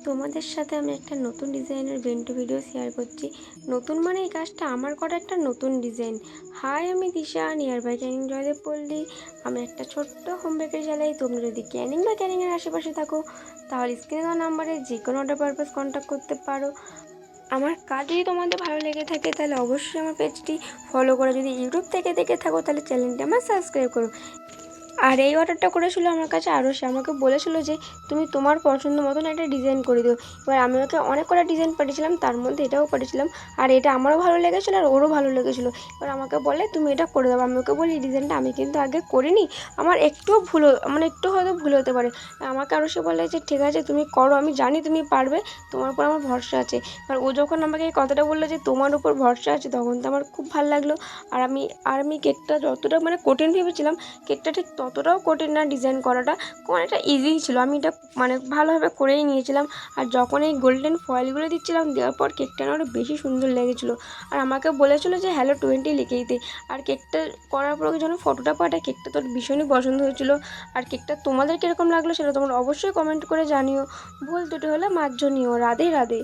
তোমাদের সাথে আমি একটা নতুন ডিজাইনের বেন্টু ভিডিও শেয়ার করছি। নতুন মানে এই কাজটা আমার করা একটা নতুন ডিজাইন। হাই, আমি দিশা, নিয়ার বাই ক্যানিং জয়দেব পল্লী। আমি একটা ছোট্ট হোম বেকারি চালাই। তোমরা যদি ক্যানিং বা ক্যানিংয়ের আশেপাশে থাকো তাহলে স্ক্রিনে দেওয়া নাম্বারে যে কোনো অর্ডার পারপাস কন্ট্যাক্ট করতে পারো। আমার কাজ যদি তোমাদের ভালো লেগে থাকে তাহলে অবশ্যই আমার পেজটি ফলো করো। যদি ইউটিউব থেকে দেখে থাকো তাহলে চ্যানেলটি আমার সাবস্ক্রাইব করো। আর এই অর্ডারটা করেছিল আমার কাছে আরও, সে আমাকে বলেছিল যে তুমি তোমার পছন্দ মতন একটা ডিজাইন করে দিও। এবার আমি ওকে অনেক কটা ডিজাইন পাঠিয়েছিলাম, তার মধ্যে এটাও পাঠিয়েছিলাম। আর এটা আমারও ভালো লেগেছিলো আর ওরও ভালো লেগেছিলো। এবার আমাকে বলে তুমি এটা করে দাও। আমি ওকে বলি এই ডিজাইনটা আমি কিন্তু আগে করিনি, আমার একটুও ভুল মানে একটু হয়তো ভুল হতে পারে। আমাকে আরও সে বলে যে ঠিক আছে তুমি করো, আমি জানি তুমি পারবে, তোমার উপর আমার ভরসা আছে। এবার ও যখন আমাকে এই কথাটা বললো যে তোমার উপর ভরসা আছে, তখন তো আমার খুব ভালো লাগলো। আর আমি কেকটা যতটা মানে কঠিন ভেবেছিলাম, কেকটা ঠিক ততটাও কঠিন না। ডিজাইন করাটা অনেকটা ইজিই ছিল। আমি এটা মানে ভালোভাবে করেই নিয়েছিলাম। আর যখন এই গোল্ডেন ফয়েলগুলো দিচ্ছিলাম, দেওয়ার পর কেকটা আরও বেশি সুন্দর লেগেছিলো। আর আমাকে বলেছিলো যে হ্যালো 20 লিখে দিতে। আর কেকটা করার পর যখন ফটোটা পাঠায়, কেকটা তোর ভীষণই পছন্দ হয়েছিলো। আর কেকটা তোমাদের কীরকম লাগলো সেটা তোমরা অবশ্যই কমেন্ট করে জানিও। ভুল ত্রুটি হলে মার্জনীয়। রাধে রাধে।